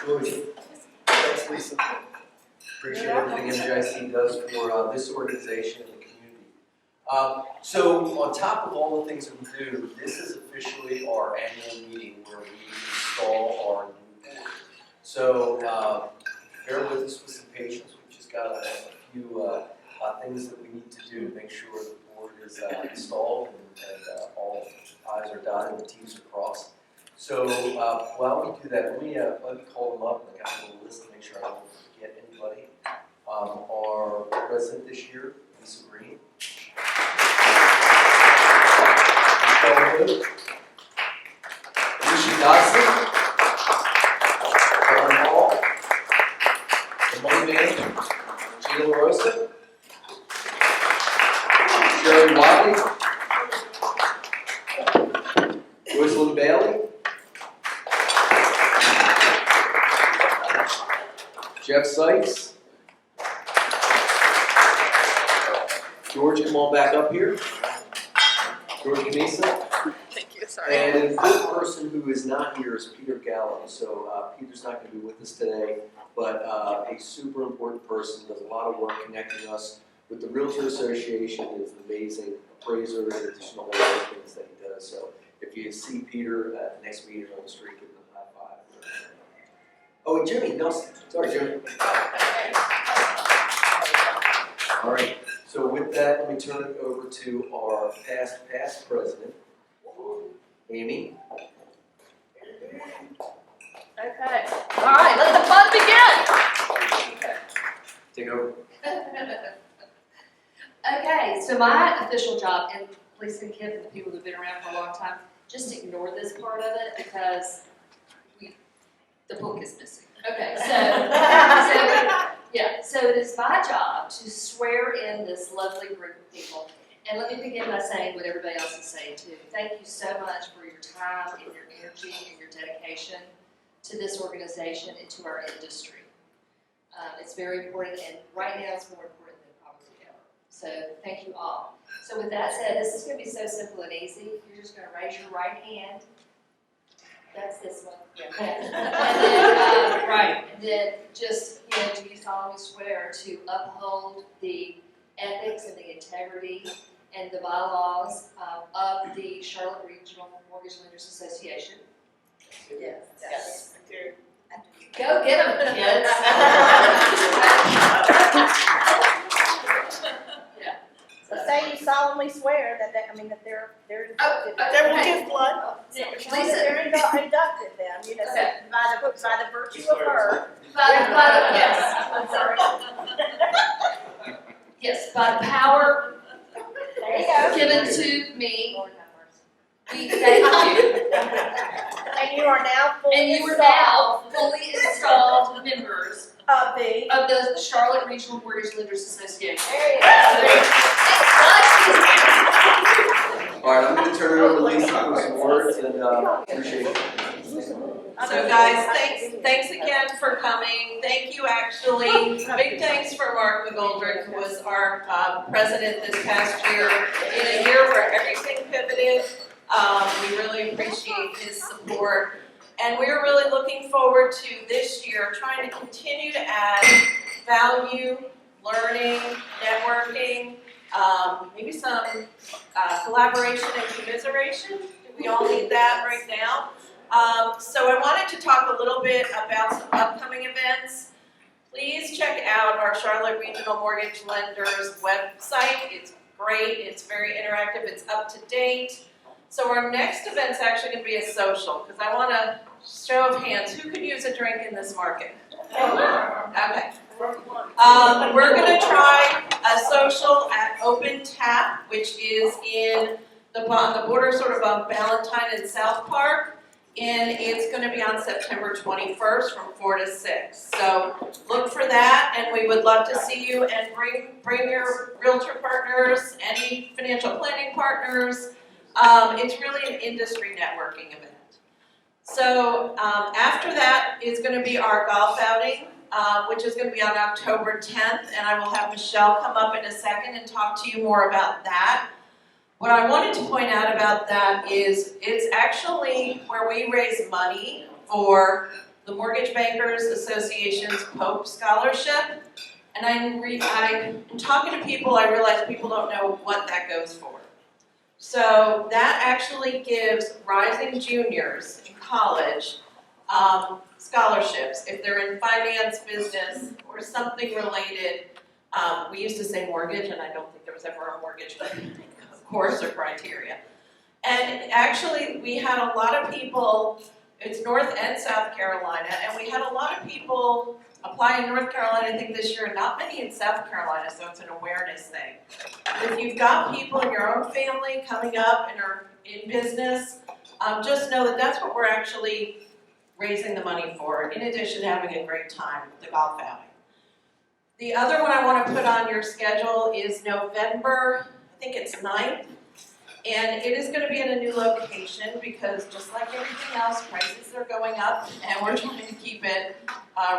Good. Thanks, Lisa. Appreciate everything NJIC does for this organization and the community. So on top of all the things that we do, this is officially our annual meeting where we install our new board. So bear with us with some patience. We've just got a few things that we need to do to make sure the board is installed and all I's are dotted and T's are crossed. So while we do that, let me call them up. I got a little list to make sure I don't forget anybody. Our president this year, Lisa Green. Alicia Dodson. John Hall. The money man, Gina LaRosa. Sherry Wiley. Rosalind Bailey. Jeff Sykes. George, come on back up here. George Camisa. Thank you, sorry. And the person who is not here is Peter Gallo. So Peter's not going to be with us today, but a super important person, does a lot of work connecting us with the Realtor Association, is an amazing appraiser in addition to all the other things that he does. So if you see Peter at the next meeting on the street, give him a high five. Oh, and Jimmy Nelson. Sorry, Jimmy. All right. So with that, let me turn it over to our past president, Amy. Okay. All right, let the fun begin. Take over. Okay, so my official job, and please forgive the people who've been around for a long time, just ignore this part of it because the book is missing. Okay, so it is my job to swear in this lovely group of people. And let me begin by saying what everybody else is saying too. Thank you so much for your time and your energy and your dedication to this organization and to our industry. It's very important, and right now it's more important than probably ever. So thank you all. So with that said, this is going to be so simple and easy. You're just going to raise your right hand. That's this one. Yeah. And then, right. And then just, do you solemnly swear to uphold the ethics and the integrity and the bylaws of the Charlotte Regional Mortgage Lenders Association? Yes. Yes. I do. Go get them, kids. Yeah. So say you solemnly swear that they're inducted. They will give blood. They're inducted then, so by the virtue of her. Yes. I'm sorry. Yes, by the power There you go. given to me, we thank you. And you are now fully And you are now fully installed members of the Charlotte Regional Mortgage Lenders Association. There you go. All right, I'm going to turn it over to Lisa for some words, and appreciate it. So guys, thanks again for coming. Thank you actually. Big thanks for Mark McGoldrick, who was our president this past year. In a year where everything pivoted, we really appreciate his support. And we're really looking forward to this year trying to continue to add value, learning, networking, maybe some collaboration and commiseration. We all need that right now. So I wanted to talk a little bit about some upcoming events. Please check out our Charlotte Regional Mortgage Lenders website. It's great, it's very interactive, it's up to date. So our next event's actually going to be a social, because I want a show of hands. Who could use a drink in this market? Okay. We're going to try a social at Open Tap, which is on the border sort of on Ballantyne and South Park. And it's going to be on September 21st from 4 to 6. So look for that, and we would love to see you, and bring your realtor partners, any financial planning partners. It's really an industry networking event. So after that is going to be our golf outing, which is going to be on October 10th, and I will have Michelle come up in a second and talk to you more about that. What I wanted to point out about that is it's actually where we raise money for the Mortgage Bankers Association's Pope Scholarship. And I'm talking to people, I realize people don't know what that goes for. So that actually gives rising juniors in college scholarships if they're in finance, business, or something related. We used to say mortgage, and I don't think there was ever a mortgage course or criteria. And actually, we had a lot of people, it's North and South Carolina, and we had a lot of people apply in North Carolina, I think this year, and not many in South Carolina, so it's an awareness thing. If you've got people in your own family coming up and are in business, just know that that's what we're actually raising the money for, in addition to having a great time with the golf outing. The other one I want to put on your schedule is November, I think it's 9th, and it is going to be in a new location because just like everything else, prices are going up, and we're trying to keep it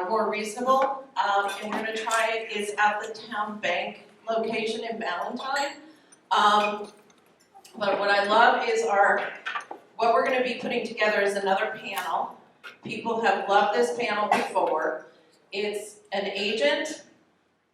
more reasonable. And we're going to try it is at the Town Bank location in Ballantyne. But what I love is what we're going to be putting together is another panel. People have loved this panel before. It's an agent,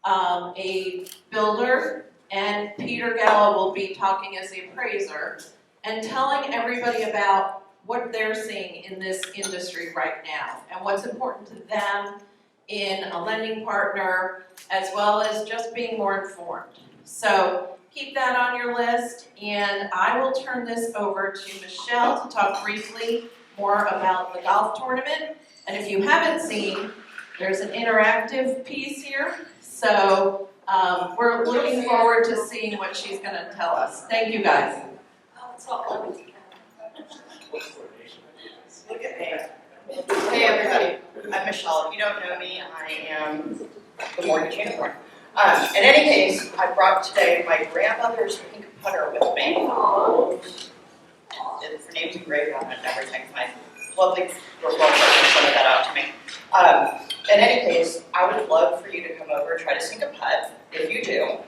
a builder, and Peter Gallo will be talking as the appraiser and telling everybody about what they're seeing in this industry right now and what's important to them in a lending partner, as well as just being more informed. So keep that on your list, and I will turn this over to Michelle to talk briefly more about the golf tournament. And if you haven't seen, there's an interactive piece here. So we're looking forward to seeing what she's going to tell us. Thank you, guys. Oh, it's all coming. Look at me. Hey everybody, I'm Michelle. If you don't know me, I am the mortgage unicorn. In any case, I brought today my grandmother's pink putter with me. Her name's engraved on it and everything. My lovely girl pointed that out to me. In any case, I would love for you to come over and try to sink a putt. If you do,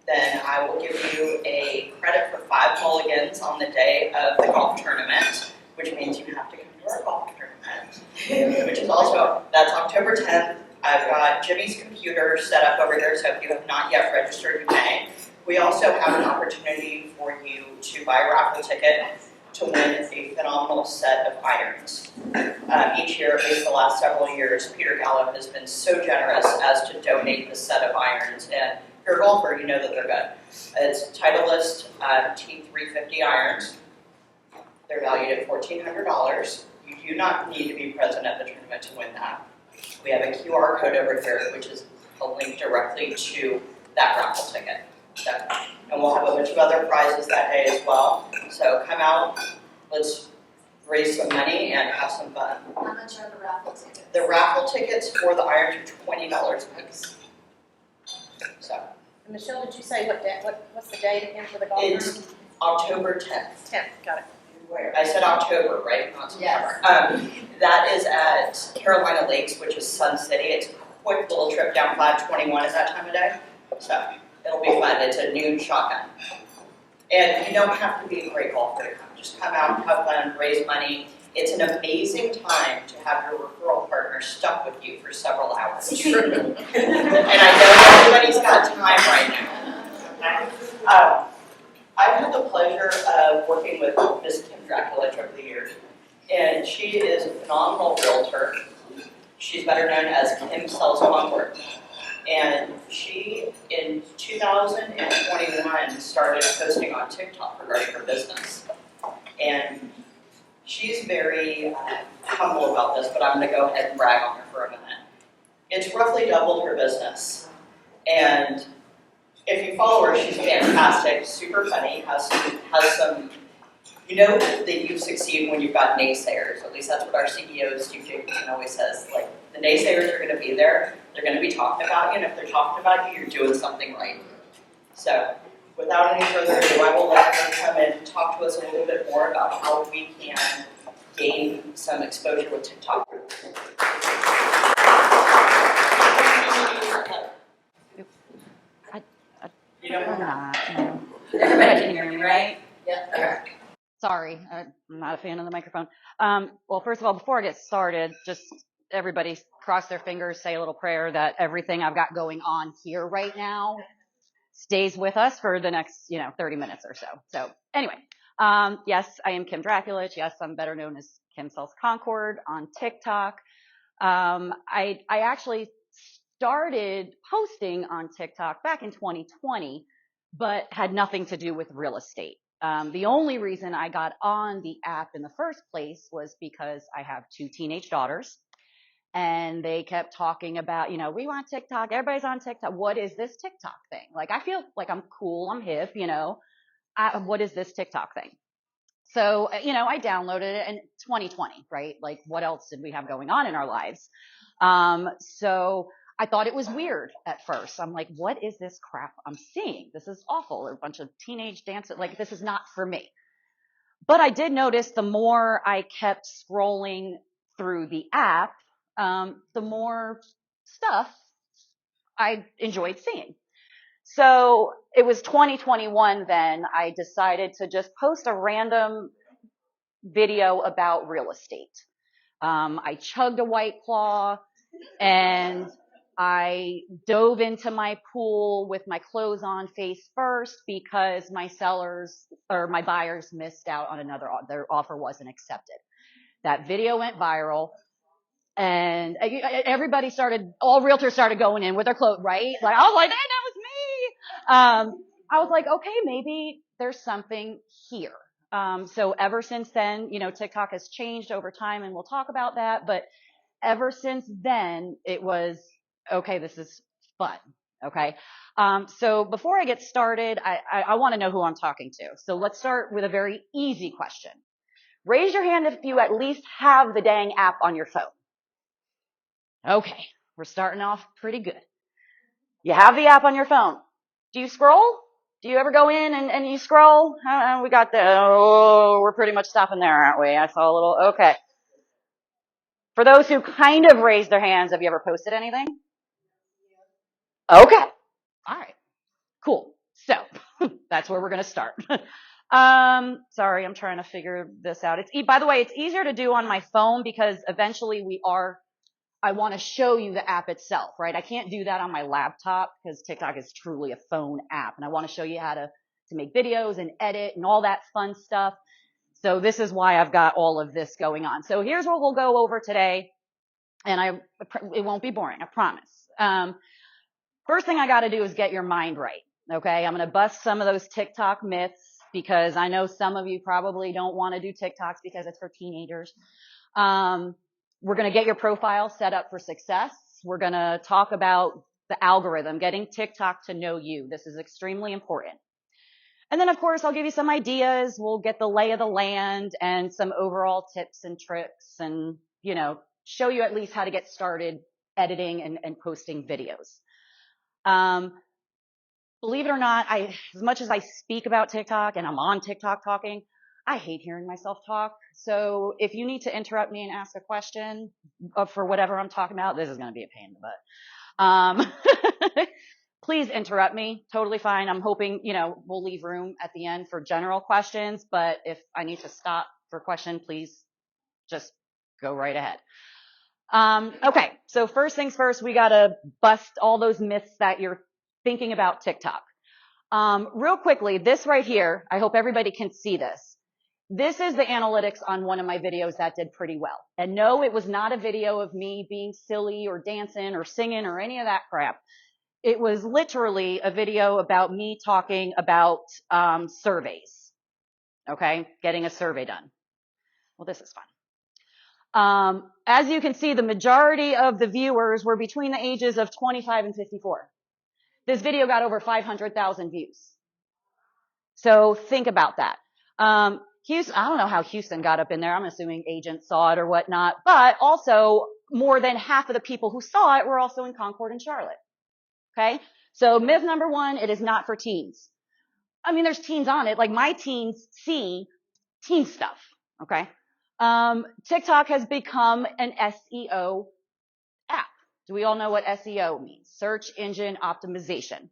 then I will give you a credit for 5 mulligans on the day of the golf tournament, which means you have to come to our golf tournament, which is also, that's October 10th. I've got Jimmy's computer set up over here, so if you have not yet registered, you may. We also have an opportunity for you to buy a raffle ticket to win a phenomenal set of irons. Each year, at least the last several years, Peter Gallo has been so generous as to donate this set of irons. And if you're a golfer, you know that they're good. It's Titleist T350 irons. They're valued at $1,400. You do not need to be present at the tournament to win that. We have a QR code over here, which is a link directly to that raffle ticket. So, and we'll have a bunch of other prizes that day as well. So come out, let's raise some money and have some fun. How much are the raffle tickets? The raffle tickets for the irons are $20 a piece. So Michelle, did you say what's the date again for the golf tournament? it's October 10th. 10th, got it. Where? I said October, right? Not September. Yes. That is at Carolina Lakes, which is Sun City. It's a quick little trip down 521 at that time of day. So it'll be fun. It's a noon shotgun. And you don't have to be a great golfer to come. Just come out, have fun, raise money. It's an amazing time to have your referral partner stuck with you for several hours. True. And I know everybody's got time right now. I've had the pleasure of working with Ms. Kim Drakulich over the years, and she is a phenomenal realtor. She's better known as Kim Sells Onward. And she, in 2021, started posting on TikTok regarding her business. And she's very humble about this, but I'm going to go ahead and brag on her for a minute. It's roughly doubled her business. And if you follow her, she's fantastic, super funny, has some, you know that you succeed when you've got naysayers. At least that's what our CEO, Steve Jacobson, always says. Like, the naysayers are going to be there. They're going to be talking about you, and if they're talking about you, you're doing something right. So, without any further ado, I will let her come in and talk to us a little bit more about how we can gain some exposure with TikTok. You know, No. Everybody can hear me, right? Yeah. Okay. Sorry, I'm not a fan of the microphone. Well, first of all, before I get started, just everybody cross their fingers, say a little prayer that everything I've got going on here right now stays with us for the next, 30 minutes or so. So anyway, yes, I am Drakulich. Yes, I'm better known as Kim Sells Concord on TikTok. I actually started posting on TikTok back in 2020, but had nothing to do with real estate. The only reason I got on the app in the first place was because I have 2 teenage daughters, and they kept talking about, we want TikTok. Everybody's on TikTok. What is this TikTok thing? Like, I feel like I'm cool. I'm hip, what is this TikTok thing? So, I downloaded it in 2020, right? Like, what else did we have going on in our lives? So I thought it was weird at first. I'm like, what is this crap I'm seeing? This is awful. A bunch of teenage dancers. Like, this is not for me. But I did notice the more I kept scrolling through the app, the more stuff I enjoyed seeing. So it was 2021 then I decided to just post a random video about real estate. I chugged a White Claw and I dove into my pool with my clothes on face first because my buyers missed out on their offer wasn't accepted. That video went viral. And everybody all realtors started going in with their clothes, right? Like, I was like, hey, that was me. I was like, okay, maybe there's something here. So ever since then, TikTok has changed over time, and we'll talk about that. But ever since then, it was, okay, this is fun. Okay. So before I get started, I want to know who I'm talking to. So let's start with a very easy question. Raise your hand if you at least have the dang app on your phone. Okay, we're starting off pretty good. You have the app on your phone. Do you scroll? Do you ever go in and you scroll? We got we're pretty much stopping there, aren't we? I saw a little, okay. For those who kind of raised their hands, have you ever posted anything? Okay, all right, cool. So that's where we're going to start. Sorry, I'm trying to figure this out. By the way, it's easier to do on my phone because eventually I want to show you the app itself, right? I can't do that on my laptop because TikTok is truly a phone app. And I want to show you how to make videos and edit and all that fun stuff. So this is why I've got all of this going on. So here's what we'll go over today. And it won't be boring, I promise. First thing I got to do is get your mind right. Okay. I'm going to bust some of those TikTok myths because I know some of you probably don't want to do TikToks because it's for teenagers. We're going to get your profile set up for success. We're going to talk about the algorithm, getting TikTok to know you. This is extremely important. And then, of course, I'll give you some ideas. We'll get the lay of the land and some overall tips and tricks and, show you at least how to get started editing and posting videos. Believe it or not, as much as I speak about TikTok and I'm on TikTok talking, I hate hearing myself talk. So if you need to interrupt me and ask a question for whatever I'm talking about, this is going to be a pain in the butt. Please interrupt me. Totally fine. I'm hoping, we'll leave room at the end for general questions. But if I need to stop for a question, please just go right ahead. Okay. So first things first, we got to bust all those myths that you're thinking about TikTok. Real quickly, this right here, I hope everybody can see this. This is the analytics on one of my videos that did pretty well. And no, it was not a video of me being silly or dancing or singing or any of that crap. It was literally a video about me talking about surveys. Okay, getting a survey done. Well, this is fun. As you can see, the majority of the viewers were between the ages of 25 and 54. This video got over 500,000 views. So think about that. Houston, I don't know how Houston got up in there. I'm assuming agents saw it or whatnot, but also more than half of the people who saw it were also in Concord and Charlotte. Okay. So myth number 1, it is not for teens. I mean, there's teens on it. Like my teens see teen stuff. Okay. TikTok has become an SEO app. Do we all know what SEO means? Search engine optimization.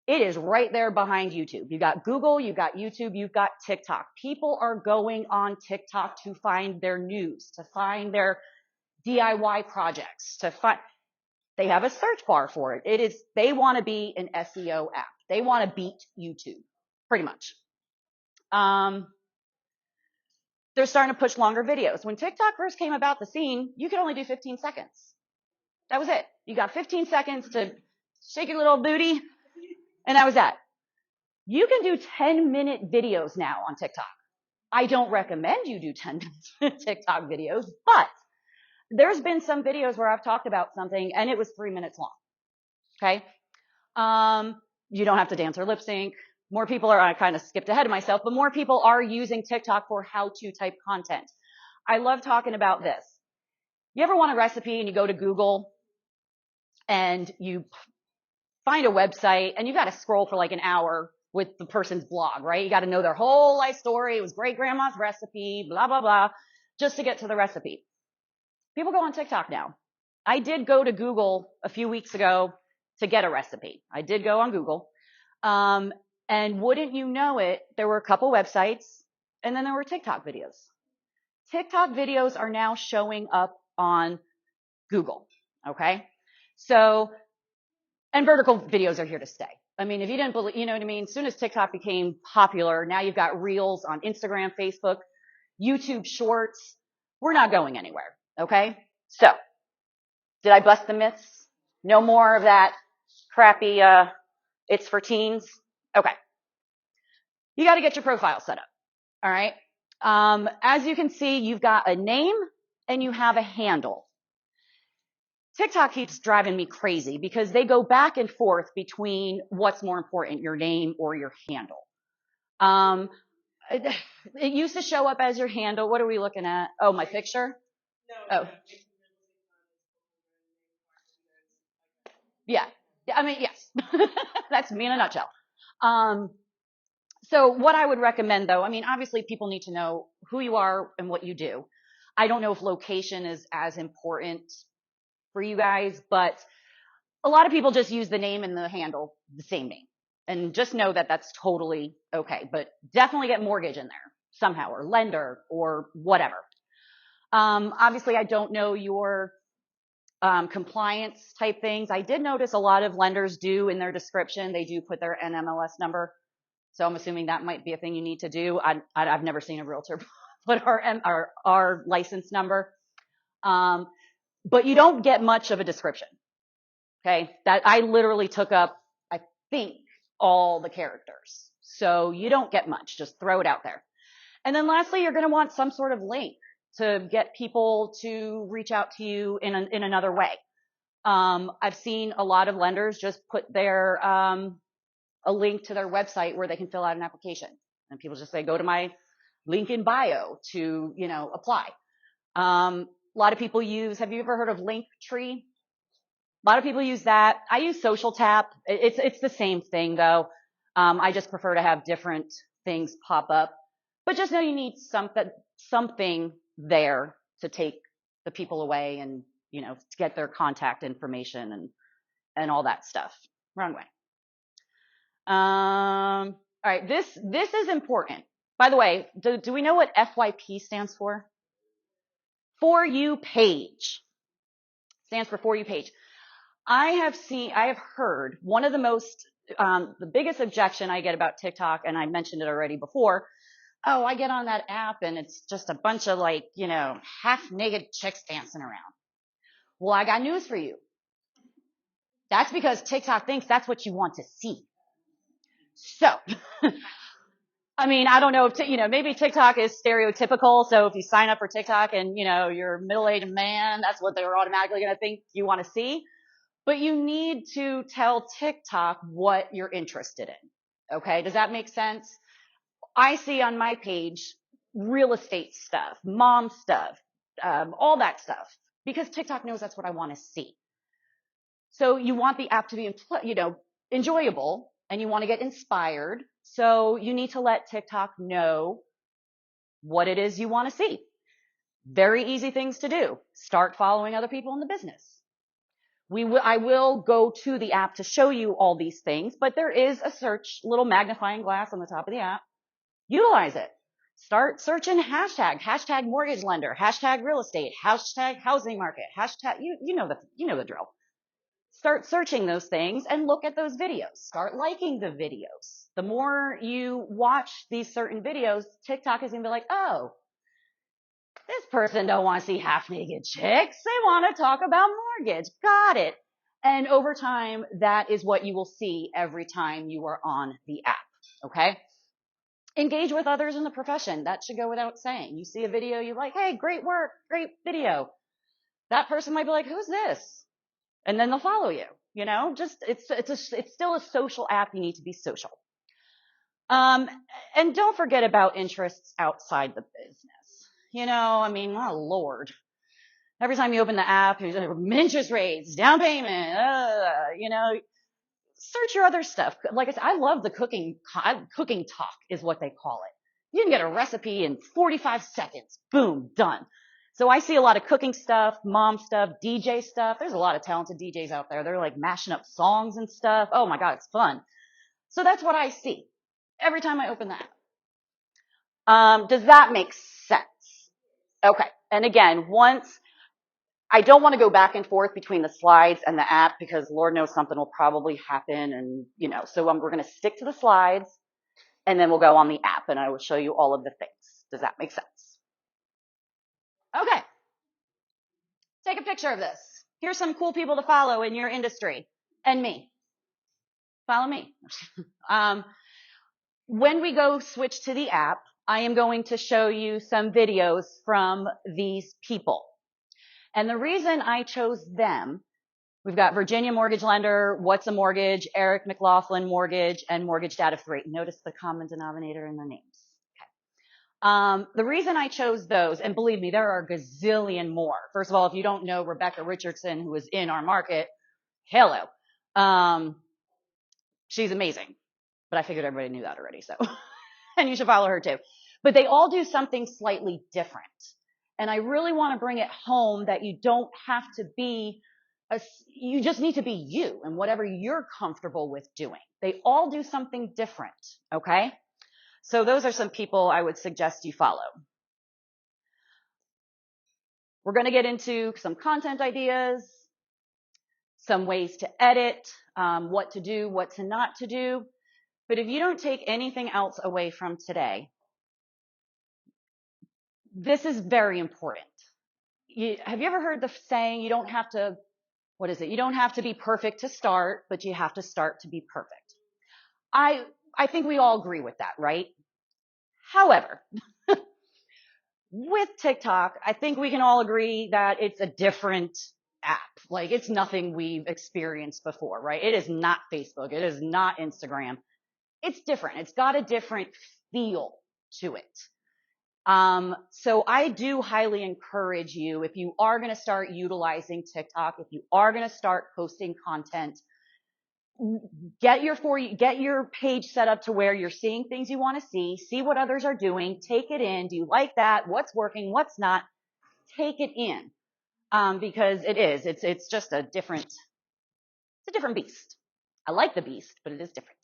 It is right there behind YouTube. You got Google, you've got YouTube, you've got TikTok. People are going on TikTok to find their news, to find their DIY projects to find. They have a search bar for it. They want to be an SEO app. They want to beat YouTube, pretty much. They're starting to push longer videos. When TikTok first came about the scene, you could only do 15 seconds. That was it. You got 15 seconds to shake your little booty, and that was that. You can do 10-minute videos now on TikTok. I don't recommend you do 10-minute TikTok videos, but there's been some videos where I've talked about something and it was 3 minutes long. Okay? You don't have to dance or lip sync. More people are, I kind of skipped ahead of myself, but more people are using TikTok for how-to type content. I love talking about this. You ever want a recipe and you go to Google and you find a website and you got to scroll for like an hour with the person's blog, right? You got to know their whole life story. It was great grandma's recipe, blah, blah, blah, just to get to the recipe. People go on TikTok now. I did go to Google a few weeks ago to get a recipe. I did go on Google. And wouldn't you know it, there were a couple websites and then there were TikTok videos. TikTok videos are now showing up on Google. Okay. So, and vertical videos are here to stay. I mean, if you didn't believe, you know what I mean? As soon as TikTok became popular, now you've got Reels on Instagram, Facebook, YouTube Shorts. We're not going anywhere. Okay. So, did I bust the myths? No more of that crappy, it's for teens. Okay. You got to get your profile set up. All right. As you can see, you've got a name and you have a handle. TikTok keeps driving me crazy because they go back and forth between what's more important, your name or your handle. It used to show up as your handle. What are we looking at? Oh, my picture? Oh. Yeah. I mean, yes. That's me in a nutshell. So what I would recommend though, I mean, obviously people need to know who you are and what you do. I don't know if location is as important for you guys, but a lot of people just use the name and the handle, the same name. And just know that that's totally okay, but definitely get mortgage in there somehow or lender or whatever. Obviously I don't know your compliance type things. I did notice a lot of lenders do in their description, they do put their NMLS number. So I'm assuming that might be a thing you need to do. I've never seen a realtor put our license number. But you don't get much of a description. Okay. That I literally took up, I think, all the characters. So you don't get much. Just throw it out there. And then lastly, you're going to want some sort of link to get people to reach out to you in another way. I've seen a lot of lenders just put their, a link to their website where they can fill out an application. And people just say, go to my link in bio to, apply. A lot of people use, have you ever heard of Linktree? A lot of people use that. I use Social Tap. It's the same thing though. I just prefer to have different things pop up, but just know you need something there to take the people away and, to get their contact information and all that stuff. Wrong way. All right. This is important. By the way, do we know what FYP stands for? For You Page. Stands for For You Page. I have heard one of the biggest objection I get about TikTok, and I mentioned it already before. Oh, I get on that app and it's just a bunch of half naked chicks dancing around. Well, I got news for you. That's because TikTok thinks that's what you want to see. So, I mean, I don't know if, maybe TikTok is stereotypical. So if you sign up for TikTok and, you're a middle-aged man, that's what they're automatically going to think you want to see. But you need to tell TikTok what you're interested in. Okay. Does that make sense? I see on my page real estate stuff, mom stuff, all that stuff, because TikTok knows that's what I want to see. So you want the app to be, enjoyable, and you want to get inspired. So you need to let TikTok know what it is you want to see. Very easy things to do. Start following other people in the business. I will go to the app to show you all these things, but there is a search little magnifying glass on the top of the app. Utilize it. Start searching hashtag mortgage lender, hashtag real estate, hashtag housing market, hashtag, you know the drill. Start searching those things and look at those videos. Start liking the videos. The more you watch these certain videos, TikTok is going to be like, oh, this person don't want to see half-naked chicks. They want to talk about mortgage. Got it. And over time, that is what you will see every time you are on the app. Okay? Engage with others in the profession. That should go without saying. You see a video, you're like, hey, great work, great video. That person might be like, who's this? And then they'll follow you. You know, just it's still a social app. You need to be social. And don't forget about interests outside the business. You know, I mean, oh Lord. Every time you open the app, there's interest rates, down payment, you know, search your other stuff. Like I said, I love the cooking talk is what they call it. You can get a recipe in 45 seconds. Boom, done. So I see a lot of cooking stuff, mom stuff, DJ stuff. There's a lot of talented DJs out there. They're like mashing up songs and stuff. Oh my God, it's fun. So that's what I see every time I open the app. Does that make sense? Okay. And again, I don't want to go back and forth between the slides and the app because Lord knows something will probably happen. And, you know, so we're going to stick to the slides and then we'll go on the app and I will show you all of the things. Does that make sense? Okay. Take a picture of this. Here's some cool people to follow in your industry and me. Follow me. When we go switch to the app, I am going to show you some videos from these people. And the reason I chose them, we've got Virginia Mortgage Lender, What's a Mortgage, Eric McLaughlin Mortgage, and Mortgage Data 3. Notice the common denominator in their names. Okay. The reason I chose those, and believe me, there are a gazillion more. First of all, if you don't know Rebecca Richardson, who is in our market, hello. She's amazing. But I figured everybody knew that already, so. And you should follow her too. But they all do something slightly different. And I really want to bring it home that you don't have to be, you just need to be you and whatever you're comfortable with doing. They all do something different, okay? So those are some people I would suggest you follow. We're going to get into some content ideas, some ways to edit, what to do, what to not to do. But if you don't take anything else away from today, this is very important. Have you ever heard the saying, you don't have to, what is it? You don't have to be perfect to start, but you have to start to be perfect. I think we all agree with that, right? However, with TikTok, I think we can all agree that it's a different app. Like it's nothing we've experienced before, right? It is not Facebook. It is not Instagram. It's different. It's got a different feel to it. So I do highly encourage you, if you are going to start utilizing TikTok, if you are going to start posting content, get your page set up to where you're seeing things you want to see what others are doing, take it in. Do you like that? What's working? What's not? Take it in. Because it's just a different beast. I like the beast, but it is different.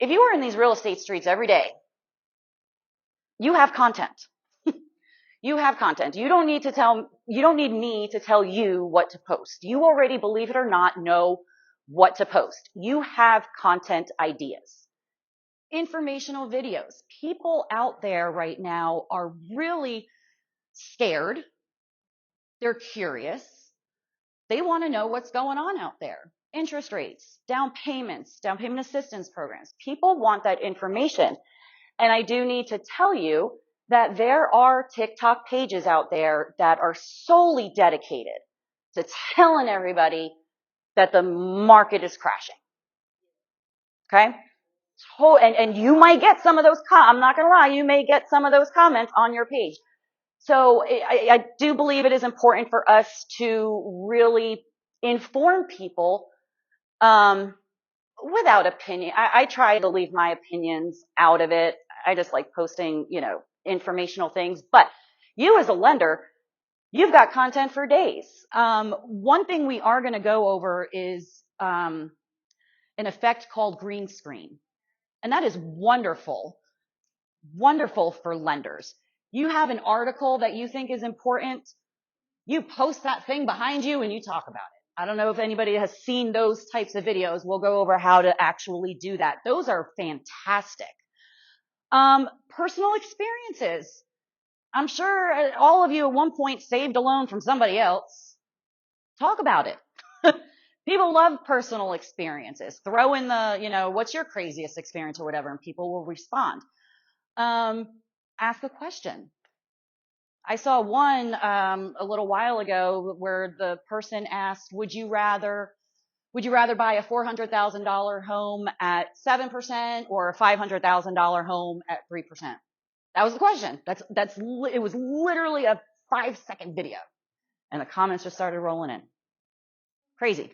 If you are in these real estate streets every day, you have content. You have content. You don't need me to tell you what to post. You already, believe it or not, know what to post. You have content ideas. Informational videos. People out there right now are really scared. They're curious. They want to know what's going on out there. Interest rates, down payment assistance programs. People want that information. And I do need to tell you that there are TikTok pages out there that are solely dedicated to telling everybody that the market is crashing. Okay? And you might get some of those, I'm not going to lie, you may get some of those comments on your page. So I do believe it is important for us to really inform people without opinion. I try to leave my opinions out of it. I just like posting, informational things. But you as a lender, you've got content for days. One thing we are going to go over is an effect called green screen. And that is wonderful wonderful for lenders. You have an article that you think is important, you post that thing behind you and you talk about it. I don't know if anybody has seen those types of videos. We'll go over how to actually do that. Those are fantastic. Personal experiences. I'm sure all of you at one point saved a loan from somebody else. Talk about it. People love personal experiences. Throw in the, what's your craziest experience or whatever, and people will respond. Ask a question. I saw one a little while ago where the person asked, would you rather buy a $400,000 home at 7% or a $500,000 home at 3%? That was the question. It was literally a 5-second video, and the comments just started rolling in. Crazy.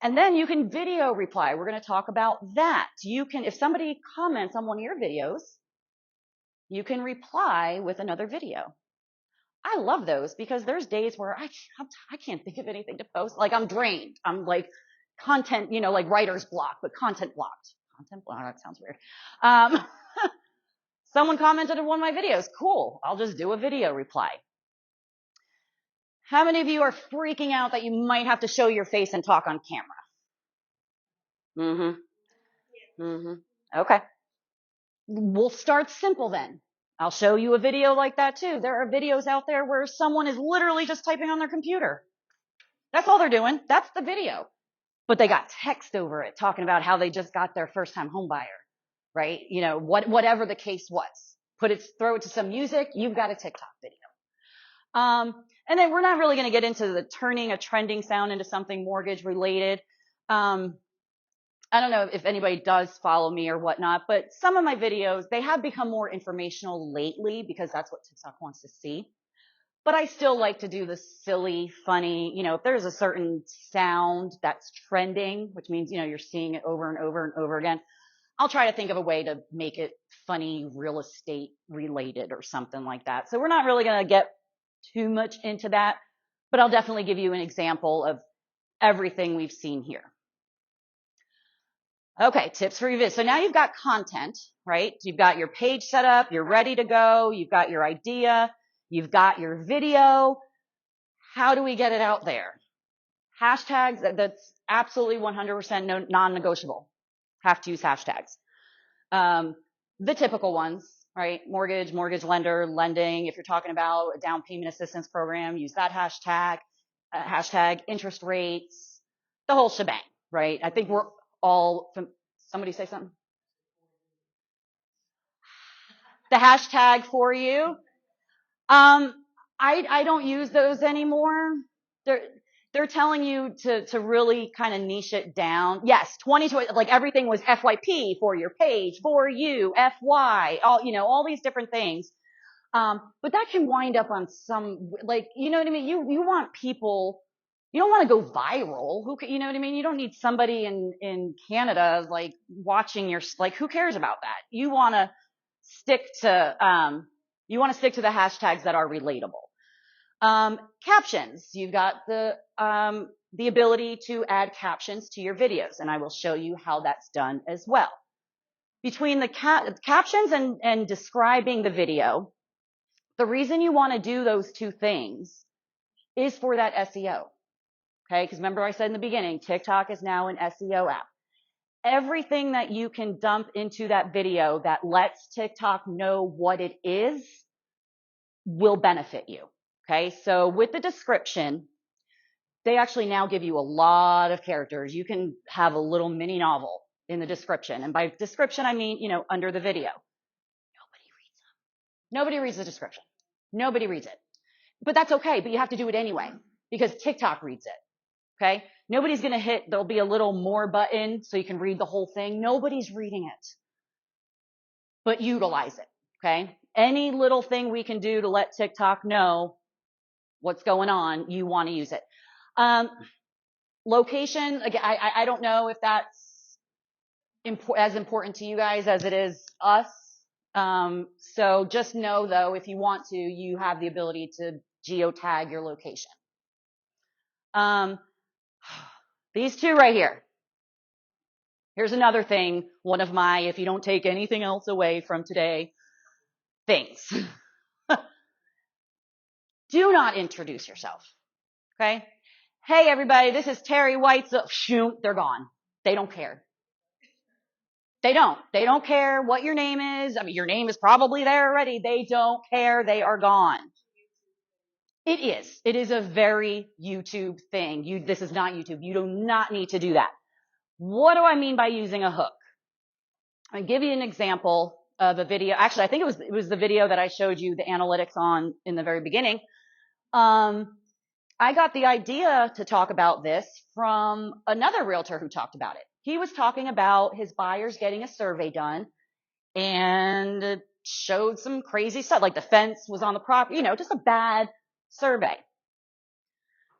And then you can video reply. We're going to talk about that. If somebody comments on one of your videos, you can reply with another video. I love those because there's days where I can't think of anything to post. Like I'm drained. I'm like content, like writer's block, but content blocked. Content block, that sounds weird. Someone commented on one of my videos. Cool. I'll just do a video reply. How many of you are freaking out that you might have to show your face and talk on camera? Okay. We'll start simple then. I'll show you a video like that too. There are videos out there where someone is literally just typing on their computer. That's all they're doing. That's the video. But they got text over it talking about how they just got their first time home buyer, right? Whatever the case was. Throw it to some music, you've got a TikTok video. And then we're not really going to get into the turning a trending sound into something mortgage related. I don't know if anybody does follow me or whatnot, but some of my videos, they have become more informational lately because that's what TikTok wants to see. But I still like to do the silly, funny, if there's a certain sound that's trending, which means, you're seeing it over and over and over again, I'll try to think of a way to make it funny, real estate related or something like that. So we're not really going to get too much into that, but I'll definitely give you an example of everything we've seen here. Okay, tips for revisit. So now you've got content, right? You've got your page set up, you're ready to go, you've got your idea, you've got your video. How do we get it out there? Hashtags, that's absolutely 100% non-negotiable. Have to use hashtags. The typical ones, right? Mortgage lender, lending. If you're talking about a down payment assistance program, use that hashtag. Interest rates, the whole shebang, right? I think we're all, somebody say something? The hashtag for you. I don't use those anymore. They're telling you to really kind of niche it down. Yes, 2020, like everything was FYP for your page, for you, FY, all these different things. But that can wind up on some, you know what I mean? You want people, you don't want to go viral. You know what I mean? You don't need somebody in Canada, watching who cares about that? You want to stick to the hashtags that are relatable. Captions. You've got the ability to add captions to your videos, and I will show you how that's done as well. Between the captions and describing the video, the reason you want to do those two things is for that SEO. Okay, because remember I said in the beginning, TikTok is now an SEO app. Everything that you can dump into that video that lets TikTok know what it is will benefit you. Okay, so with the description, they actually now give you a lot of characters. You can have a little mini novel in the description. And by description, I mean, under the video. Nobody reads them. Nobody reads the description. Nobody reads it. But that's okay, but you have to do it anyway because TikTok reads it. Okay? Nobody's going to there'll be a little more button so you can read the whole thing. Nobody's reading it. But utilize it. Okay? Any little thing we can do to let TikTok know what's going on, you want to use it. Location, again, I don't know if that's as important to you guys as it is us. So just know though, if you want to, you have the ability to geotag your location. These two right here. Here's another thing, one of my, if you don't take anything else away from today, things. Do not introduce yourself. Okay? Hey everybody, this is Terry White. So, shoot, they're gone. They don't care. They don't. They don't care what your name is. I mean, your name is probably there already. They don't care. They are gone. It is. It is a very YouTube thing. This is not YouTube. You do not need to do that. What do I mean by using a hook? I'll give you an example of a video. Actually, I think it was the video that I showed you the analytics on in the very beginning. I got the idea to talk about this from another realtor who talked about it. He was talking about his buyers getting a survey done and it showed some crazy stuff, like the fence was on the property, just a bad survey.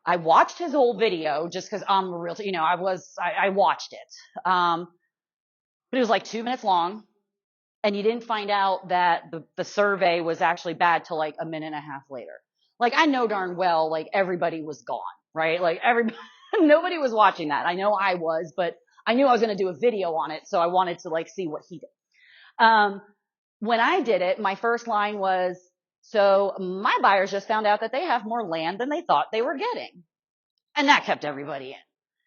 I watched his whole video just because I'm a realtor, I watched it. But it was like 2 minutes long and you didn't find out that the survey was actually bad till like a minute and a half later. Like I know darn well, like everybody was gone, right? Like nobody was watching that. I know I was, but I knew I was going to do a video on it. So I wanted to like see what he did. When I did it, my first line was, so my buyers just found out that they have more land than they thought they were getting. And that kept everybody in.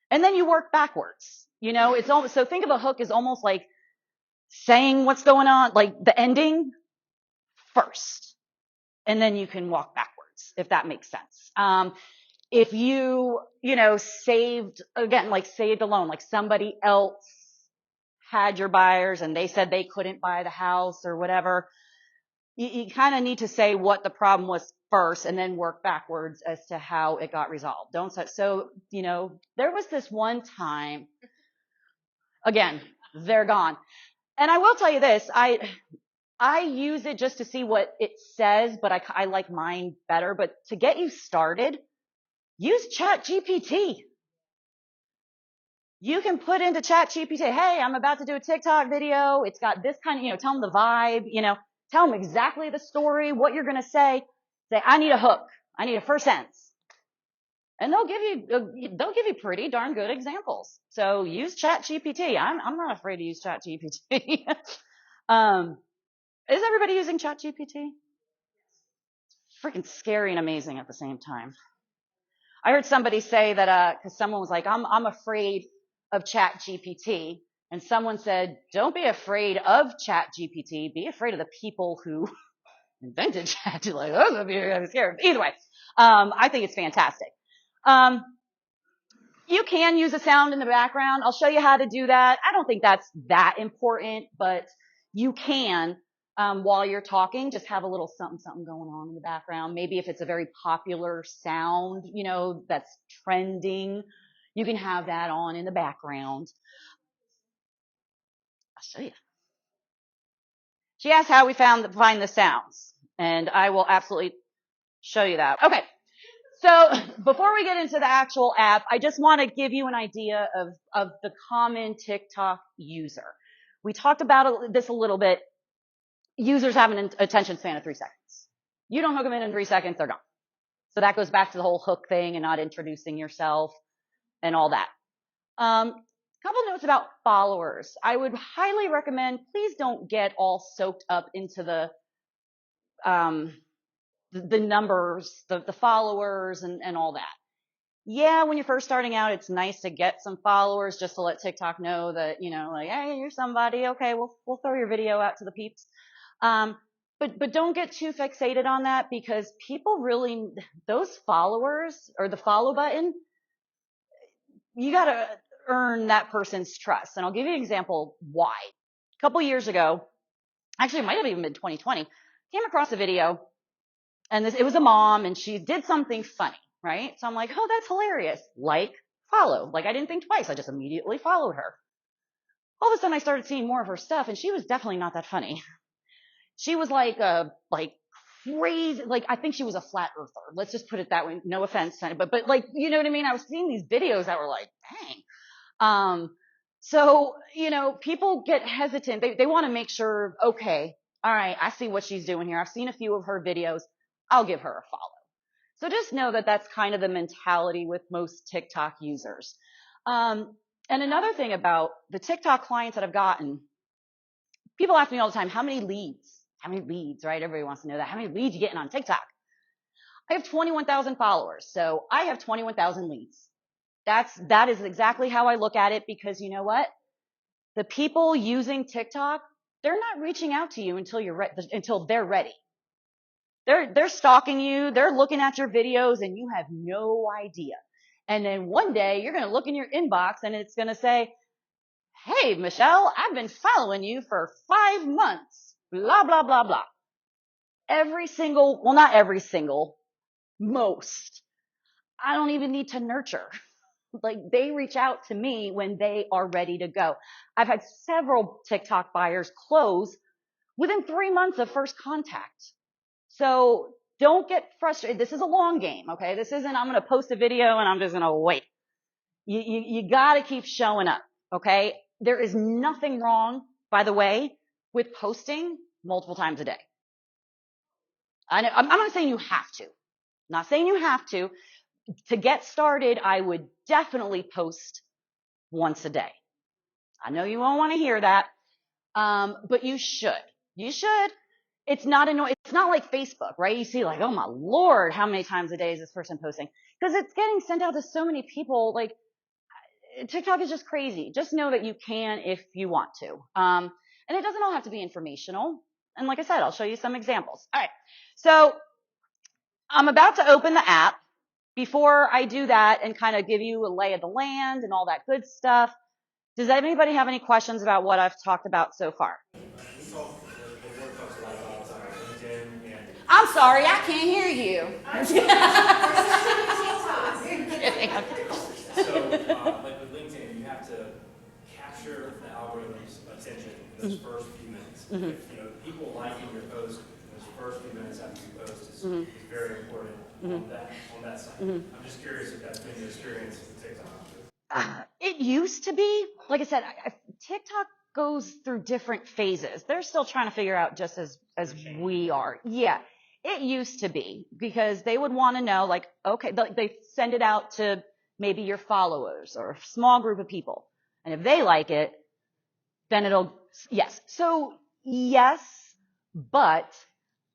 And then you work backwards. It's almost, so think of a hook as almost like saying what's going on, like the ending first. And then you can walk backwards, if that makes sense. If you, saved a loan, like somebody else had your buyers and they said they couldn't buy the house or whatever, you kind of need to say what the problem was first and then work backwards as to how it got resolved. So, there was this one time, again, they're gone. And I will tell you this, I use it just to see what it says, but I like mine better. But to get you started, use ChatGPT. You can put into ChatGPT, hey, I'm about to do a TikTok video. It's got this kind of, tell them the vibe, tell them exactly the story, what you're going to say. Say, I need a hook. I need a first sentence. And they'll give you pretty darn good examples. So use ChatGPT. I'm not afraid to use ChatGPT. Is everybody using ChatGPT? Freaking scary and amazing at the same time. I heard somebody say that, cause someone was like, I'm afraid of ChatGPT. And someone said, don't be afraid of ChatGPT. Be afraid of the people who invented ChatGPT. Like, oh, I'm scared. Either way, I think it's fantastic. You can use a sound in the background. I'll show you how to do that. I don't think that's that important, but you can, while you're talking, just have a little something going on in the background. Maybe if it's a very popular sound, that's trending, you can have that on in the background. I'll show you. She asked how we find the sounds, and I will absolutely show you that. Okay. So before we get into the actual app, I just want to give you an idea of the common TikTok user. We talked about this a little bit. Users have an attention span of 3 seconds. You don't hook them in 3 seconds, they're gone. So that goes back to the whole hook thing and not introducing yourself and all that. Couple notes about followers. I would highly recommend, please don't get all soaked up into the numbers, the followers and all that. Yeah, when you're first starting out, it's nice to get some followers just to let TikTok know that, like, hey, you're somebody. Okay, we'll throw your video out to the peeps. But don't get too fixated on that because people really, those followers or the follow button, you got to earn that person's trust. And I'll give you an example why. A couple years ago, actually it might have even been 2020, came across a video and it was a mom and she did something funny, right? So I'm like, oh, that's hilarious. Like, follow. Like I didn't think twice. I just immediately followed her. All of a sudden I started seeing more of her stuff and she was definitely not that funny. She was like crazy, like I think she was a flat earther. Let's just put it that way. No offense, but like, you know what I mean? I was seeing these videos that were like, dang. So, people get hesitant. They want to make sure, okay, all right, I see what she's doing here. I've seen a few of her videos. I'll give her a follow. So just know that that's kind of the mentality with most TikTok users. And another thing about the TikTok clients that I've gotten, people ask me all the time, how many leads How many leads, right? Everybody wants to know that. How many leads you getting on TikTok? I have 21,000 followers, so I have 21,000 leads. That is exactly how I look at it, because you know what? The people using TikTok, they're not reaching out to you until they're ready. They're stalking you, they're looking at your videos, and you have no idea. And then one day you're going to look in your inbox and it's going to say, "Hey, Michelle, I've been following you for 5 months, blah, blah, blah, blah." Not every single, most. I don't even need to nurture. Like, they reach out to me when they are ready to go. I've had several TikTok buyers close within 3 months of first contact. So don't get frustrated. This is a long game, okay? This isn't, I'm going to post a video and I'm just going to wait. You got to keep showing up, okay? There is nothing wrong, by the way, with posting multiple times a day. I'm not saying you have to. Not saying you have to. To get started, I would definitely post once a day. I know you won't want to hear that, but you should. You should. It's not like Facebook, right? You see like, oh my Lord, how many times a day is this person posting? Because it's getting sent out to so many people. Like, TikTok is just crazy. Just know that you can if you want to. And it doesn't all have to be informational. And like I said, I'll show you some examples. All right. So I'm about to open the app. Before I do that and kind of give you a lay of the land and all that good stuff, does anybody have any questions about what I've talked about so far? I'm sorry, I can't hear you. So, like with LinkedIn, you have to capture the algorithm's attention in those first few minutes. If, people liking your post in those first few minutes after you post is very important on that side. I'm just curious if that's been your experience with TikTok. It used to be. Like I said, TikTok goes through different phases. They're still trying to figure out just as we are. Yeah. It used to be, because they would want to know, like, okay, they send it out to maybe your followers or a small group of people. And if they like it, then yes. So yes, but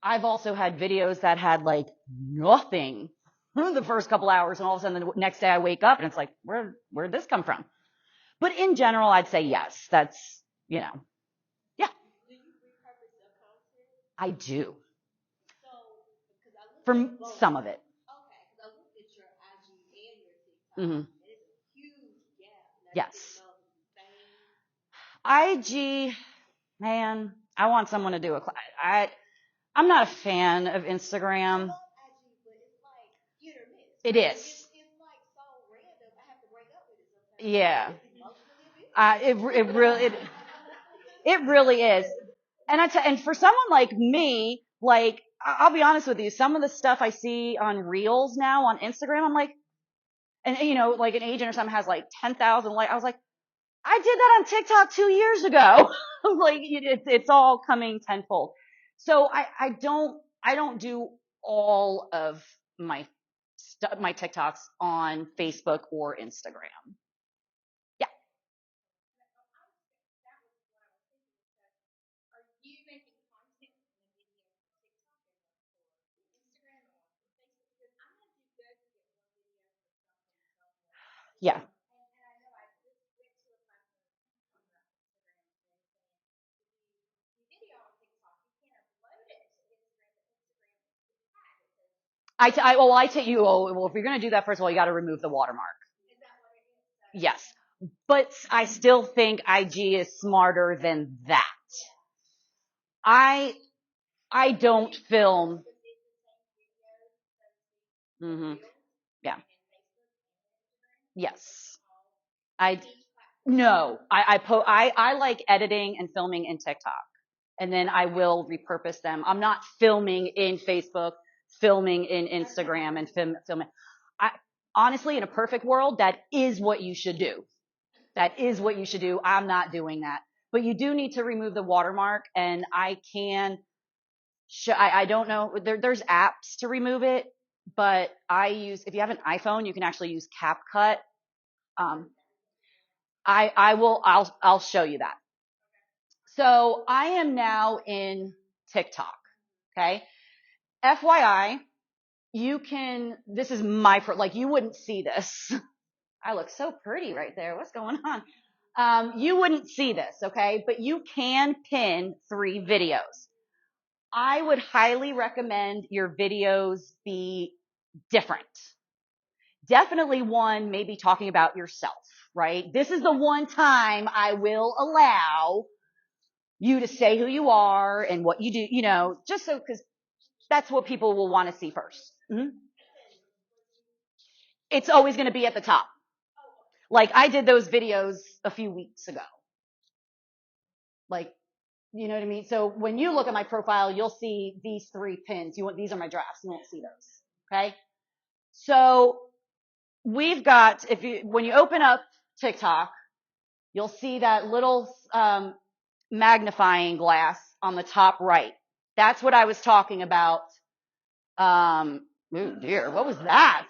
I've also had videos that had like nothing the first couple hours, and all of a sudden the next day I wake up and it's like, where'd this come from? But in general, I'd say yes. That's, yeah. Do you repurpose your content? I do. For some of it. Okay, because I looked at your IG and your TikTok, and it's a huge gap. Yes. IG, man, I want someone to do a class. I'm not a fan of Instagram. I love IG, but it's like hit or miss. It is. It's like so random. I have to break up with it sometimes. Yeah. It really is. And for someone like me, like, I'll be honest with you, some of the stuff I see on Reels now on Instagram, I'm like, and like an agent or something has like 10,000 likes. I was like, I did that on TikTok 2 years ago. Like, it's all coming tenfold. So I don't do all of my TikToks on Facebook or Instagram. Yeah. Are you making content in a video for TikTok or for Instagram or for Facebook? Because I'm going to do good to get one video for something. Yeah. And I know I just went to a class on Instagram and you video on TikTok, you can't upload it to Instagram, but Instagram is tag. It says, If you're going to do that, first of all, you got to remove the watermark. is that what it is? Yes. But I still think IG is smarter than that. I don't film. Yeah. Yes. I like editing and filming in TikTok, and then I will repurpose them. I'm not filming in Facebook, filming in Instagram, and filming. Honestly, in a perfect world, that is what you should do. That is what you should do. I'm not doing that. But you do need to remove the watermark, and I don't know. There's apps to remove it, but if you have an iPhone, you can actually use CapCut. I'll show you that. So I am now in TikTok. Okay. FYI, this is you wouldn't see this. I look so pretty right there. What's going on? You wouldn't see this, okay? But you can pin 3 videos. I would highly recommend your videos be different. Definitely one maybe talking about yourself, right? This is the one time I will allow you to say who you are and what you do, just so, because that's what people will want to see first. Mm-hmm. It's always going to be at the top. Like I did those videos a few weeks ago. Like, you know what I mean? So when you look at my profile, you'll see these 3 pins. These are my drafts. You won't see those. Okay. So we've got, when you open up TikTok, you'll see that little, magnifying glass on the top right. That's what I was talking about. Oh dear. What was that?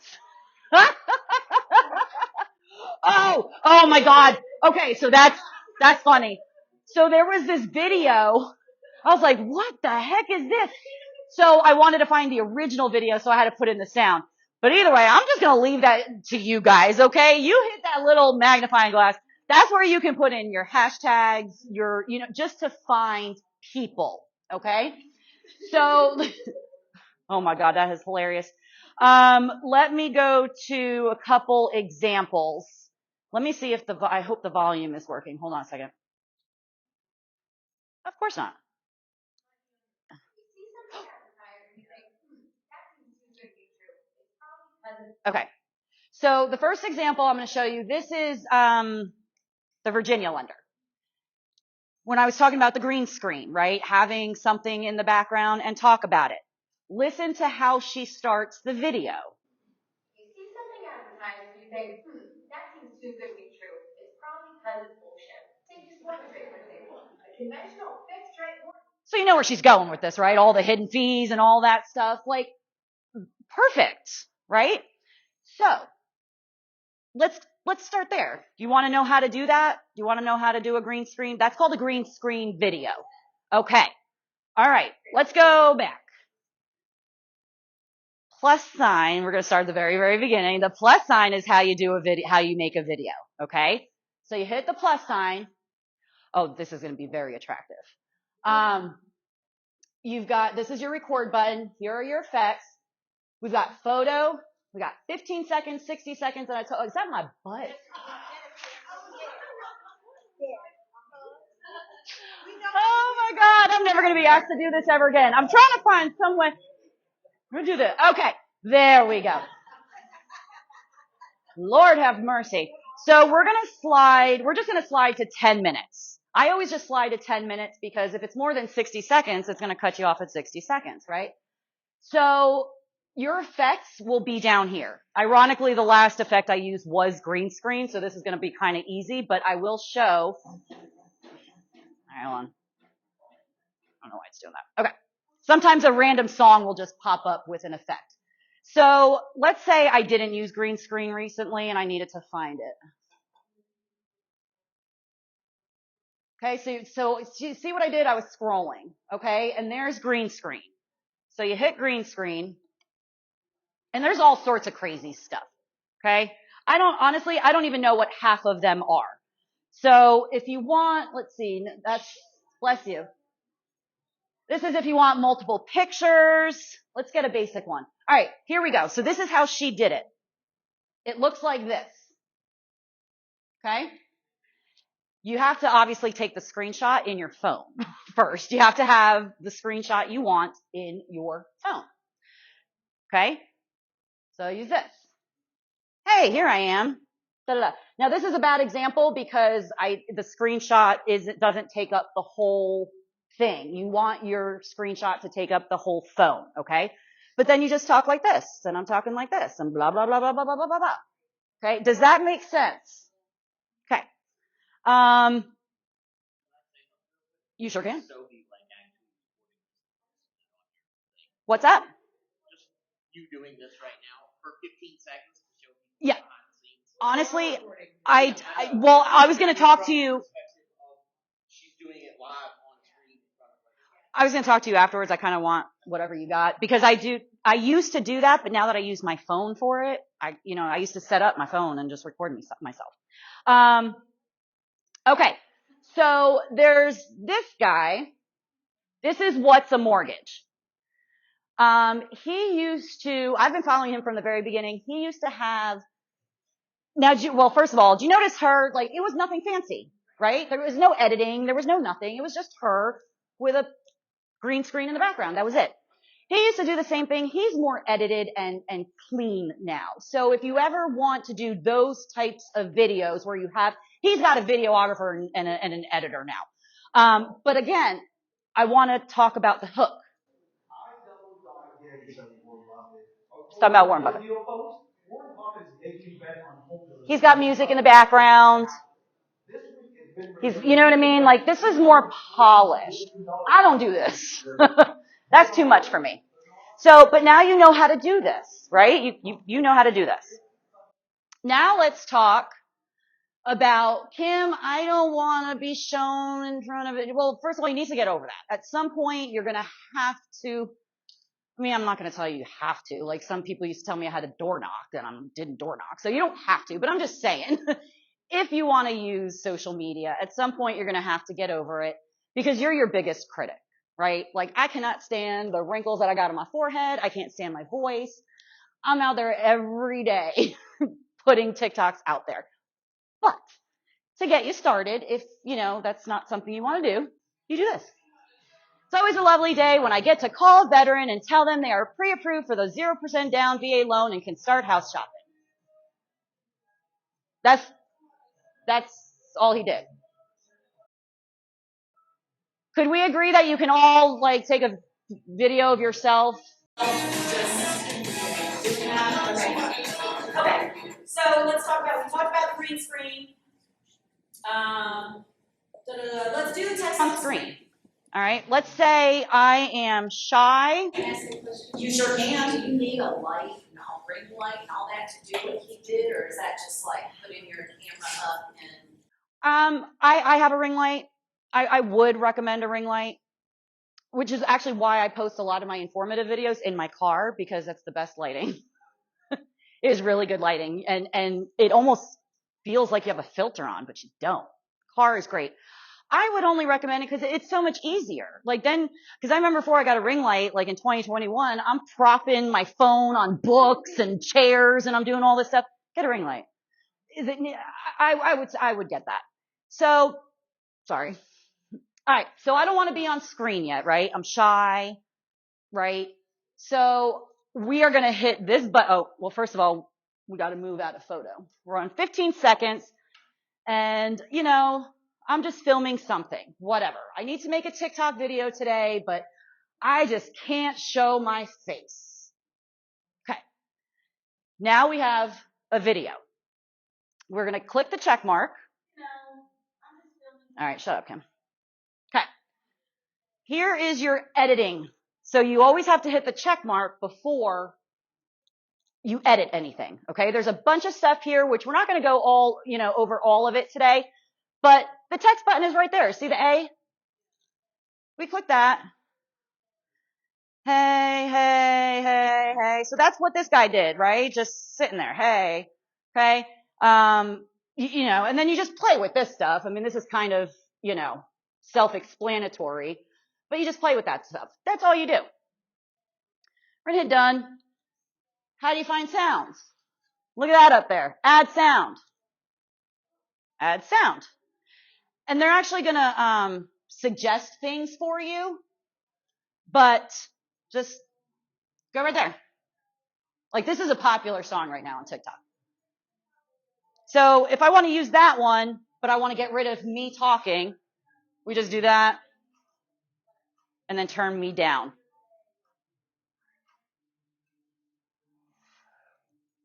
Oh my God. Okay. So that's funny. So there was this video. I was like, what the heck is this? So I wanted to find the original video, so I had to put in the sound. But either way, I'm just going to leave that to you guys, okay? You hit that little magnifying glass. That's where you can put in your hashtags, just to find people, okay? So, oh my God, that is hilarious. Let me go to a couple examples. Let me see if I hope the volume is working. Hold on a second. Of course not. Okay. So the first example I'm going to show you, this is the Virginia lender. When I was talking about the green screen, right? Having something in the background and talk about it. Listen to how she starts the video. You see something advertised and you think, that seems too good to be true. It's probably because it's bullshit. Take this mortgage rate, for example. A conventional fixed rate mortgage. So you know where she's going with this, right? All the hidden fees and all that stuff. Like, perfect, right? So, let's start there. Do you want to know how to do that? Do you want to know how to do a green screen? That's called a green screen video. Okay. All right. Let's go back. Plus sign. We're going to start at the very, very beginning. The plus sign is how you do a video, how you make a video. Okay. So you hit the plus sign. Oh, this is going to be very attractive. This is your record button. Here are your effects. We've got photo. We got 15 seconds, 60 seconds, and is that my butt? Oh my God, I'm never going to be asked to do this ever again. I'm trying to find someone. We'll do this. Okay, there we go. Lord have mercy. So we're just going to slide to 10 minutes. I always just slide to 10 minutes because if it's more than 60 seconds, it's going to cut you off at 60 seconds, right? So your effects will be down here. Ironically, the last effect I used was green screen, so this is going to be kind of easy, but I will show. Hold on. I don't know why it's doing that. Okay. Sometimes a random song will just pop up with an effect. So let's say I didn't use green screen recently and I needed to find it. Okay, so you see what I did? I was scrolling, okay? And there's green screen. So you hit green screen, and there's all sorts of crazy stuff, okay? I don't even know what half of them are. So if you want, let's see, bless you. This is if you want multiple pictures. Let's get a basic one. All right, here we go. So this is how she did it. It looks like this, okay? You have to obviously take the screenshot in your phone first. You have to have the screenshot you want in your phone. Okay? So use this. Hey, here I am. Da-da-da. Now this is a bad example because the screenshot doesn't take up the whole thing. You want your screenshot to take up the whole phone, okay? But then you just talk like this, and I'm talking like this, and blah, blah, blah, blah, blah, blah, blah, blah, blah. Okay? Does that make sense? Okay. You sure can. What's up? Just you doing this right now for 15 seconds to show people Yeah. behind the scenes. Honestly, I was going to talk to you. She's doing it live on screen in front of her. I was going to talk to you afterwards. I kind of want whatever you got because I used to do that, but now that I use my phone for it, I used to set up my phone and just record myself. Okay. So there's this guy. This is What's a Mortgage. I've been following him from the very beginning. He used to have, well, first of all, do you notice her, like, it was nothing fancy, right? There was no editing. There was no nothing. It was just her with a green screen in the background. That was it. He used to do the same thing. He's more edited and clean now. So if you ever want to do those types of videos where he's got a videographer and an editor now. But again, I want to talk about the hook. Let's talk about Warren Buffett. He's got music in the background. You know what I mean? Like, this is more polished. I don't do this. That's too much for me. So, but now you know how to do this, right? You know how to do this. Now let's talk about Kim. I don't want to be shown in front of it. Well, first of all, you need to get over that. At some point, you're going to have to, I'm not going to tell you have to. Like, some people used to tell me I had to door knock, and I didn't door knock. So you don't have to, but I'm just saying, if you want to use social media, at some point you're going to have to get over it because you're your biggest critic, right? Like, I cannot stand the wrinkles that I got on my forehead. I can't stand my voice. I'm out there every day putting TikToks out there. But to get you started, if, that's not something you want to do, you do this. It's always a lovely day when I get to call a veteran and tell them they are pre-approved for the 0% down VA loan and can start house shopping. That's all he did. Could we agree that you can all, like, take a video of yourself? Okay, so let's talk about, we talked about the green screen. Let's do the text On screen. All right, let's say I am shy. You sure can. Do you need a light and a ring light and all that to do what he did, or is that just like putting your camera up and? I have a ring light. I would recommend a ring light, which is actually why I post a lot of my informative videos in my car because that's the best lighting. It is really good lighting, and it almost feels like you have a filter on, but you don't. Car is great. I would only recommend it because it's so much easier. Like then, because I remember before I got a ring light, like in 2021, I'm propping my phone on books and chairs and I'm doing all this stuff. Get a ring light. I would get that. So, sorry. All right. So I don't want to be on screen yet, right? I'm shy, right? So we are going to hit this button. Oh, well, first of all, we got to move out of photo. We're on 15 seconds and, I'm just filming something, whatever. I need to make a TikTok video today, but I just can't show my face. Okay. Now we have a video. We're going to click the check mark. All right, shut up, Kim. Okay. Here is your editing. So you always have to hit the check mark before you edit anything. Okay. There's a bunch of stuff here, which we're not going to go over all of it today, but the text button is right there. See the A? We click that. Hey, hey, hey, hey. So that's what this guy did, right? Just sitting there. Hey, okay. And then you just play with this stuff. I mean, this is kind of, self-explanatory, but you just play with that stuff. That's all you do. We're gonna hit done. How do you find sounds? Look at that up there. Add sound. Add sound. And they're actually gonna suggest things for you, but just go right there. Like this is a popular song right now on TikTok. So if I want to use that one, but I want to get rid of me talking, we just do that and then turn me down.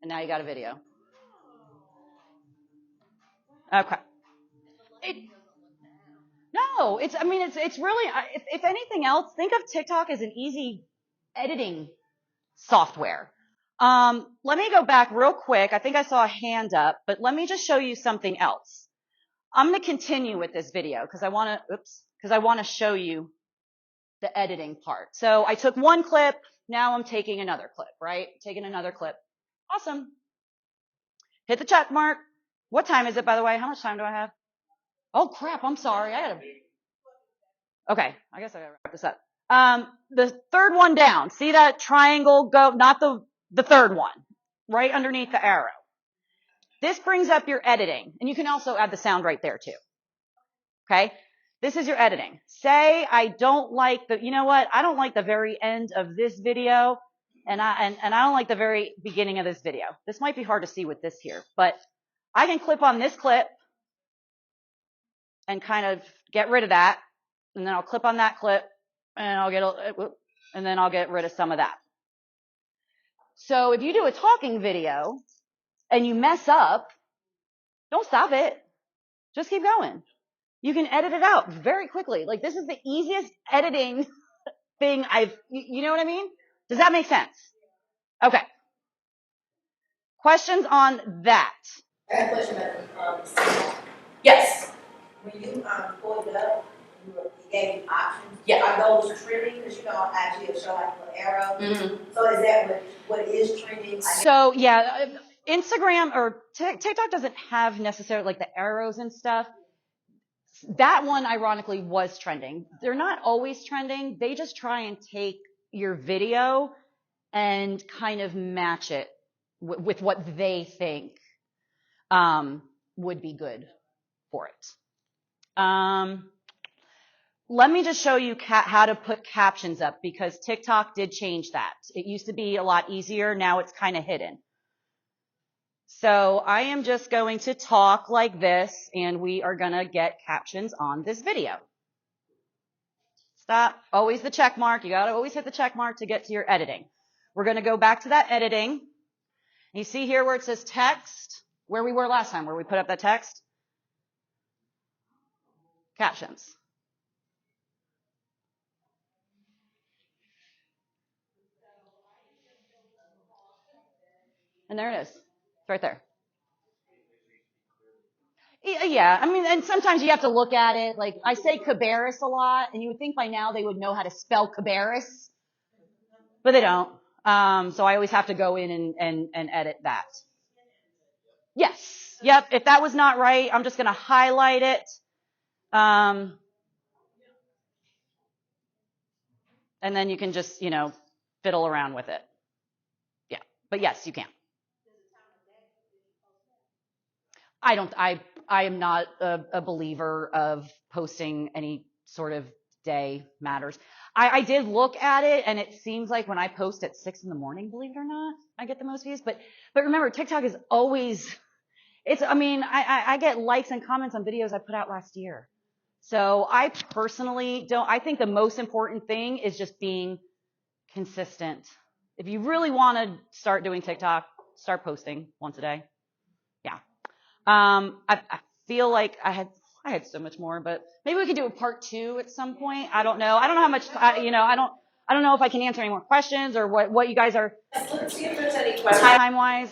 And now you got a video. Okay. It's really, if anything else, think of TikTok as an easy editing software. Let me go back real quick. I think I saw a hand up, but let me just show you something else. I'm going to continue with this video because I want to show you the editing part. So I took one clip, now I'm taking another clip, right? Taking another clip. Awesome. Hit the check mark. What time is it, by the way? How much time do I have? Oh crap, I'm sorry. Okay, I guess I gotta wrap this up. The third one down. See that triangle go, not the third one, right underneath the arrow. This brings up your editing, and you can also add the sound right there too. Okay? This is your editing. Say I don't like you know what? I don't like the very end of this video, and I don't like the very beginning of this video. This might be hard to see with this here, but I can clip on this clip and kind of get rid of that, and then I'll clip on that clip, and then I'll get rid of some of that. So if you do a talking video and you mess up, don't stop it. Just keep going. You can edit it out very quickly. Like, this is the easiest editing thing you know what I mean? Does that make sense? Okay. Questions on that? I have a question about Yes. when you pulled it up, you gave you options. Yeah. Are those trending? Because actually it'll show like a little arrow. Mm-hmm. So is that what is trending? So yeah, Instagram or TikTok doesn't have necessarily like the arrows and stuff. That one ironically was trending. They're not always trending. They just try and take your video and kind of match it with what they think would be good for it. Let me just show you how to put captions up, because TikTok did change that. It used to be a lot easier. Now it's kind of hidden. So I am just going to talk like this, and we are going to get captions on this video. Stop. Always the check mark. You got to always hit the check mark to get to your editing. We're going to go back to that editing. You see here where it says text, where we were last time, where we put up that text? Captions. And there it is. It's right there. Yeah, I mean, and sometimes you have to look at it. Like, I say Cabarrus a lot, and you would think by now they would know how to spell Cabarrus, but they don't. So I always have to go in and edit that. Yes. Yep. If that was not right, I'm just going to highlight it. And then you can just, fiddle around with it. Yeah. But yes, you can. I am not a believer of posting any sort of day matters. I did look at it, and it seems like when I post at 6 a.m, believe it or not, I get the most views. But remember, TikTok is always, I get likes and comments on videos I put out last year. So I personally I think the most important thing is just being consistent. If you really want to start doing TikTok, start posting once a day. Yeah. I feel like I had so much more, but maybe we could do a part 2 at some point. I don't know. I don't know how much, I don't know if I can answer any more questions or what you guys are. Let's see if there's any questions. Time-wise,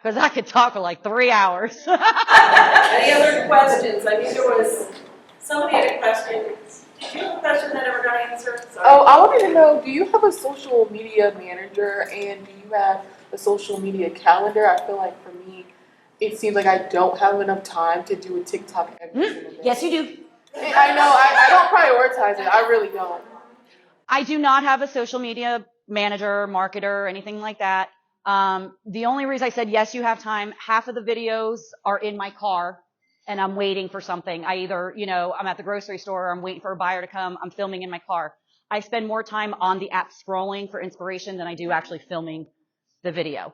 because I could talk for like 3 hours. Any other questions? I think there was, somebody had a question. Did you have a question that ever got answered? Sorry. Oh, I wanted to know, do you have a social media manager, and do you have a social media calendar? I feel like for me, it seems like I don't have enough time to do a TikTok every single day. Yes, you do. I know, I don't prioritize it. I really don't. I do not have a social media manager, marketer, anything like that. The only reason I said yes, you have time, half of the videos are in my car and I'm waiting for something. I either, I'm at the grocery store, or I'm waiting for a buyer to come, I'm filming in my car. I spend more time on the app scrolling for inspiration than I do actually filming the video.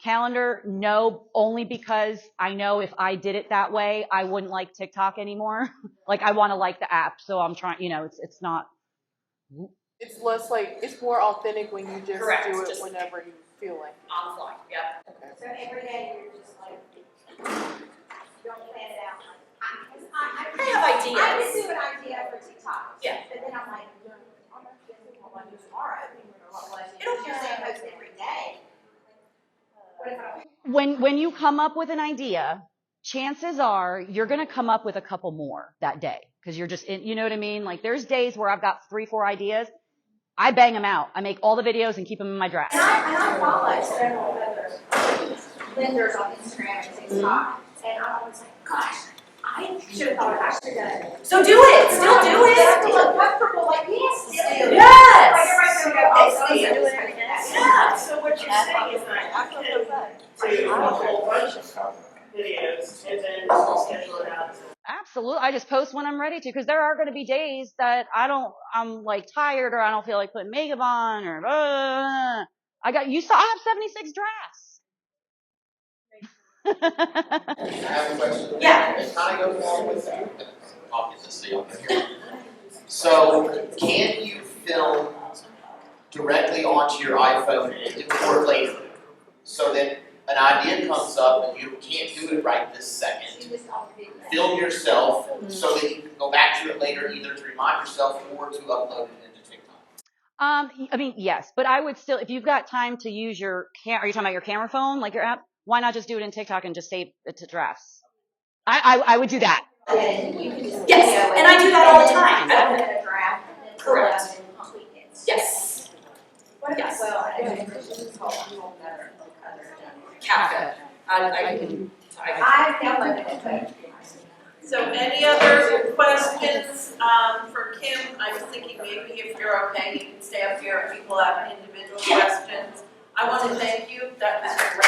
Calendar, no, only because I know if I did it that way, I wouldn't like TikTok anymore. Like, I want to like the app, so I'm trying, it's not. It's less like, it's more authentic when you just Correct, do it just whenever you feel like it. On the fly, yeah. Okay. So every day you're just like, you don't plan it out. I have ideas. I just do an idea for TikTok. Yeah. And then I'm like, I'm not going to do what I do tomorrow. It'll You're saying post every day. What if I When you come up with an idea, chances are you're going to come up with a couple more that day because you're just in, you know what I mean? Like there's days where I've got 3-4 ideas. I bang them out. I make all the videos and keep them in my draft. And I follow several other lenders on Instagram and TikTok, and I'm always like, gosh, I should have thought I should have done it. So do it, still do I it. feel uncomfortable, like, yes, still do it. Yes. Like, everybody's gonna go, oh, so do it. Yeah. So what you're saying is that I can do a whole bunch of videos and then schedule it out. Absolutely. I just post when I'm ready to because there are going to be days that I'm like tired or I don't feel like putting makeup on or I have 76 drafts. I have a question. Yeah. It kind of goes along with that. Obviously, I'm here. So, can you film directly onto your iPhone and record later? So that an idea comes up and you can't do it right this second. Film yourself so that you can go back to it later, either to remind yourself or to upload it into TikTok. I mean, yes, but I would still, if you've got time to use are you talking about your camera phone, like your app? Why not just do it in TikTok and just save it to drafts? I would do that. Yes, and I do that all the time. I put in a draft and then pull it out on weekends. Yes. What about, Yes. well, I don't know, this is called other. CapCut. I can. I downloaded it, but. So any other questions, for Kim? I was thinking maybe if you're okay, you can stay up here if people have individual questions. I want to thank you, that was great.